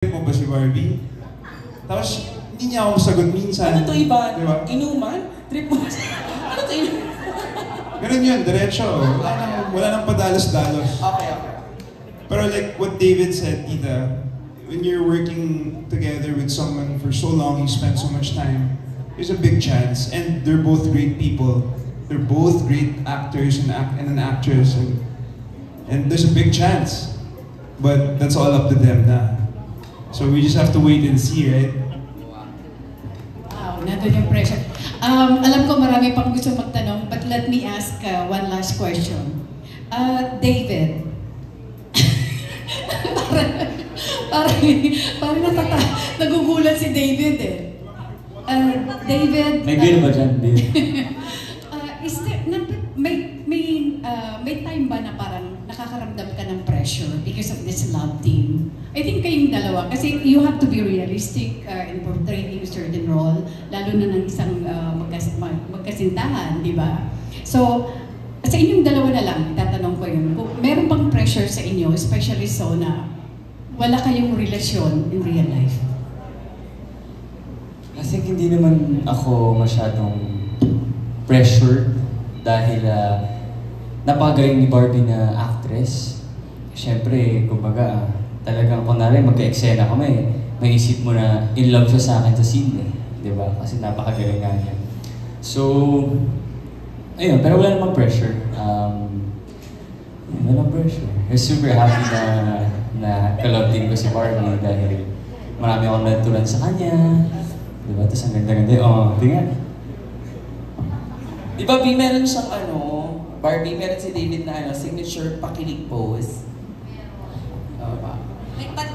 mo ba si Barbie? Tapos, hindi niya ako masagot minsan. Ano to iba? Diba? Inuman? Trip mo? Ano to iba? Ganun yun, diretso. Wala nang padalos-dalos. Okay. Pero like what David said, Tita, when you're working together with someone for so long, you spend so much time, there's a big chance. And they're both great people. They're both great actors and an actress. And there's a big chance. But that's all up to them na. So we just have to wait and see, right? Wow, nandun yung pressure. Alam ko marami pang gusto magtanong, but let me ask one last question. David, parang nagugulat si David eh. David... May beer ba dyan, David? Is there, may time ba na parang nakakaramdam ka ng pressure because of this love team? I think kayong dalawa, kasi you have to be realistic in portraying a certain role, lalo na ng isang magkasintahan, di ba? So, sa inyong dalawa na lang, tatanong ko yun, kung meron bang pressure sa inyo, especially so na wala kayong relasyon in real life? I think hindi naman ako masyadong pressure dahil napakagaling ni Barbie na actress. Siyempre, kumbaga, talagang kunwari magka-eksena kami, may isip mo na in love siya sa akin sa scene eh. Diba? Kasi napakagaling nga niya. So, ayun, pero wala namang pressure. Walang pressure. I'm super happy na ka-love team ko si Barbie dahil marami akong natulan sa kanya. Diba? Tapos ang ganda-ganda. Oh, tingnan. Di ba, meron siyang Barbie, meron si David na signature pakilig pose.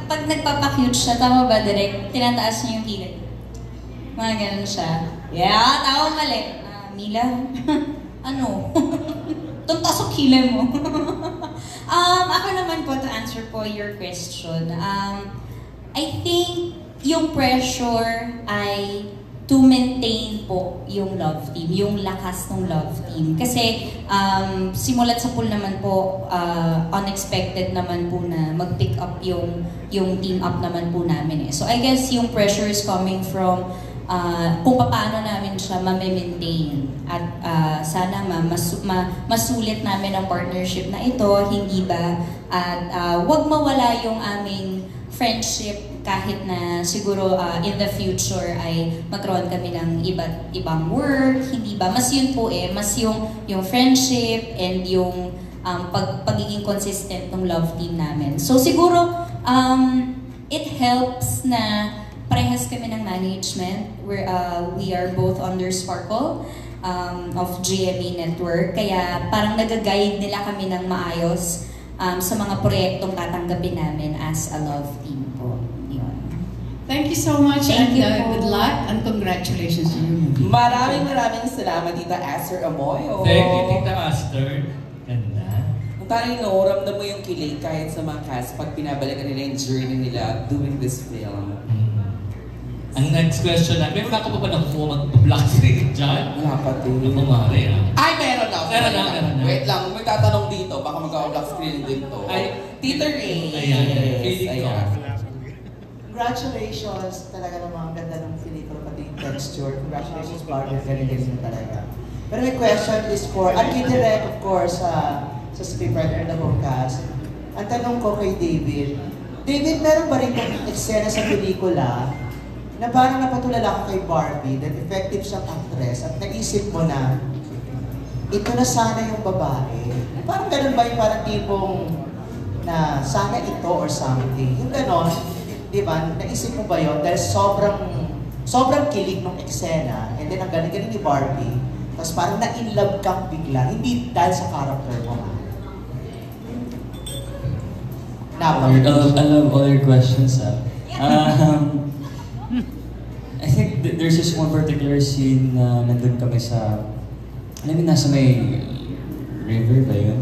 Pag nagpapakyut siya, tama ba, direct? Tinataas niya yung kilid. Mga ganun siya. Yeah, tama mali. Mila, ano? Tuntas ang kilid mo. Ako naman po, to answer po your question. I think yung pressure ay to maintain po yung love team, yung lakas ng love team. Kasi simulat sa pool naman po, unexpected naman po na mag-pick up yung team up naman po namin eh. So I guess yung pressure is coming from kung paano namin siya ma-maintain. At sana masulit namin ang partnership na ito, hindi ba? At wag mawala yung aming friendship kahit na siguro in the future ay magkaroon kami ng iba't ibang work, hindi ba? Mas yun po eh, mas yung friendship and yung pagiging consistent ng love team namin. So siguro, it helps na parehas kami ng management. We are both under Sparkle of GMA Network. Kaya parang nag-guide nila kami ng maayos sa mga proyektong tatanggapin namin as a love team po. Thank you so much. Thank you po. Good luck and congratulations to you. Maraming salamat, Tita Esther Amoyo. Thank you, Tita Esther. Ganda. Kung tayo ramdam mo yung kilig kahit sa mga cast pag pinabalikan nila yung journey nila doing this film. Ang next question na, meron ako pa ba nakukuha mag-block screen dyan? Wala pa din. Ang pumari Ay, meron na. Meron na. Wait lang, may tatanong dito. Baka mag-block screen din to. Ay, Tita Ray. Ayan. Congratulations talaga ng mga ganda ng pelikula, pati yung texture. Congratulations, Barbie. Galing-galing mo talaga. Pero my question is for, at direct of course, sa scriptwriter and the whole cast. Ang tanong ko kay David, meron ba rin yung eksena sa pelikula na parang napatulala ka kay Barbie, that effective siyang actress, at naisip mo na, ito na sana yung babae. Parang ganun ba yung parang tipong na sana ito or something? Yung ganon, di ba? Naisip mo ba yun? Dahil sobrang kilig ng eksena, and then ang galing-galing ni Barbie, tapos parang na-inlove kang bigla, hindi dahil sa character mo. I love all your questions. I think there's just one particular scene na nandun kami sa, alam mo, nasa may river ba yun?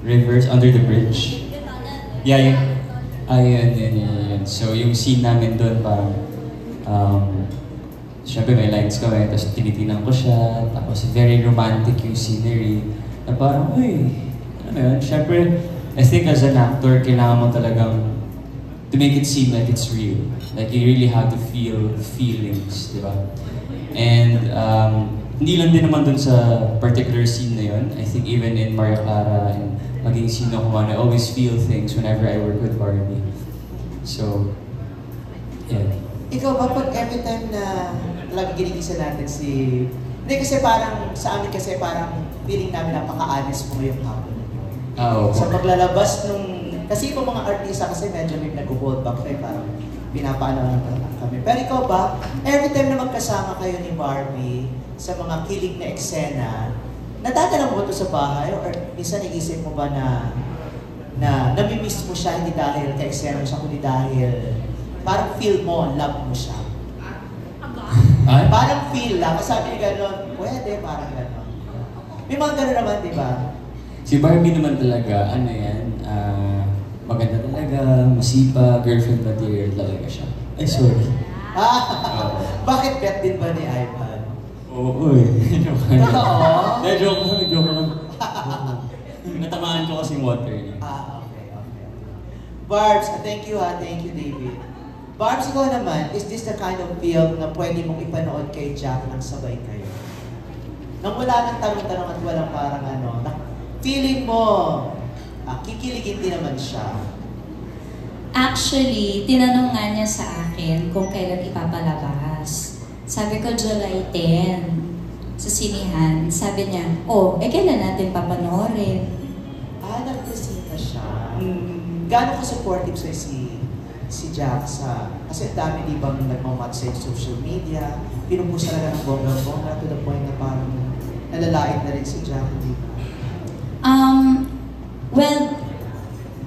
Rivers under the bridge. Yeah, yun. Yun. So yung scene namin doon parang, syempre may lines kami, tapos tinitingnan ko siya, tapos very romantic yung scenery. Na parang, uy, ano yun? Syempre, I think as an actor, kailangan mo talagang to to make it seem like it's real. Like you really have to feel feelings, di ba? And hindi lang din naman dun sa particular scene na yun. I think even in Maria Clara and maging sino ko man, I always feel things whenever I work with Barbie. So, yeah. Ikaw ba pag every time na lagi ginigisa natin si... Hindi kasi parang, sa amin kasi parang feeling namin napaka-honest mo ngayong hapon. Sa paglalabas nung... Kasi yung mga artista kasi medyo may nag-hold back kayo, parang pinapaano kami. Pero ikaw ba, every time na magkasama kayo ni Barbie sa mga kilig na eksena, nadadala mo ba ito sa bahay? Or minsan nag-isip mo ba na namimiss mo siya hindi dahil ka-eksena mo siya, kundi dahil parang feel mo, love mo siya? Ay? Parang feel lang. Sabi niya gano'n, pwede, parang gano'n. May mga gano'n naman, di ba? Si Barbie naman talaga, ano yan, maganda talaga, masipa, girlfriend material talaga siya. Ay, sorry. Bakit bet din ba ni Ivan? Oo, joke lang. Oo? Joke lang. Natamaan ko kasing water niya. Okay. Barbs, thank you David. Barbs, ikaw naman, is this the kind of film na pwede mong ipanood kay Jack nang sabay kayo? Nang wala ng tanong-tanong at walang parang feeling mo, kikiligin din naman siya. Actually, tinanong nga niya sa akin kung kailan ipapalabas. Sabi ko, July 10, sa sinihan. Sabi niya, kailan natin papanoorin? Nag-presenta siya. Gaano ka-supportive sa'yo si Jack kasi dami di bang nagmamatch sa social media, pinupush talaga ng bongga-bongga to the point na parang nalalait na rin si Jack, di ba? Well,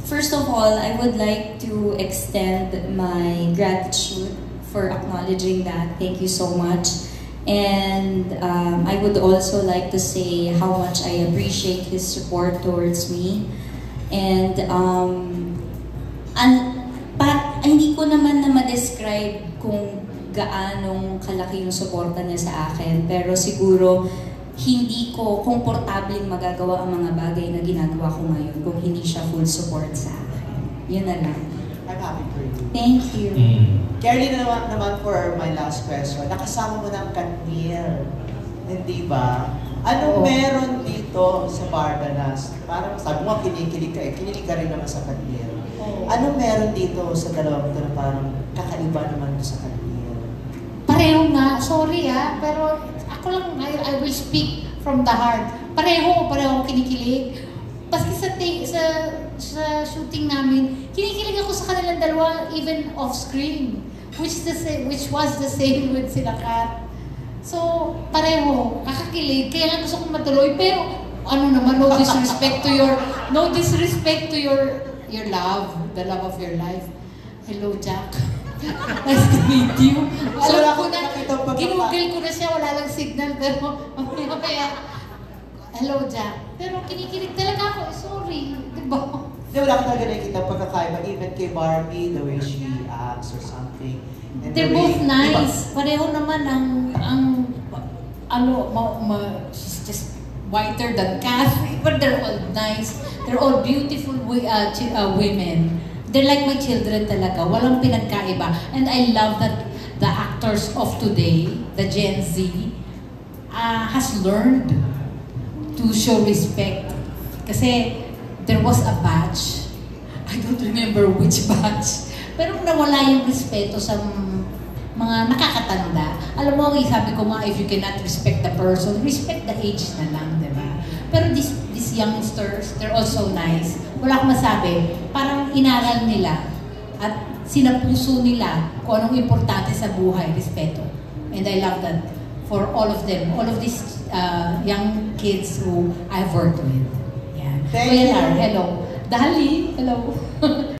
first of all, I would like to extend my gratitude for acknowledging that. Thank you so much. And I would also like to say how much I appreciate his support towards me. And hindi ko naman na ma-describe kung gaanong kalaki yung suporta niya sa akin. Pero siguro, hindi ko komportableng magagawa ang mga bagay na ginagawa ko ngayon kung hindi siya full support sa akin. Yun na lang. I'm happy for you. Thank you. Carly naman for my last question. Nakasama mo ng Katniel, hindi ba? Anong meron dito sa Barbanas? Parang sabi mo, kinikilig ka rin naman sa Katniel. Anong meron dito sa dalawang ito na parang kakaiba naman sa Katniel? Pareho nga, sorry pero ako lang, I will speak from the heart. Pareho kinikilig. Paski sa shooting namin, kinikilig ako sa kanilang dalawa even off-screen. Which was the same with sila Kat. So, pareho, kakakilig. Kaya lang gusto kong matuloy. Pero, no disrespect to your love, the love of your life. Hello, Jack. Nice to meet you. Alam ko na, ginugol ko na siya, wala lang signal, pero kaya, hello, Jack. Pero kinikilig talaga ako, sorry, di ba? Hindi, wala ka talaga nakikita pagkakaiba, even kay Barbie, the way she acts or something. And they're both nice. Pareho naman she's just whiter than Catherine, but they're all nice. They're all beautiful women. They're like my children talaga. Walang pinagkaiba. And I love that the actors of today, the Gen Z, has learned to show respect. Kasi there was a batch, I don't remember which batch, pero nawala yung respeto sa mga nakakatanda. Alam mo, sabi ko nga, if you cannot respect the person, respect the age na lang, di ba? Pero these youngsters, they're also nice. Wala akong masabi, parang inaral nila at sinapuso nila kung anong importante sa buhay, respeto. And I love that for all of them, all of these young kids who I've worked with. Yeah. Thank you. Hello. Dali, hello.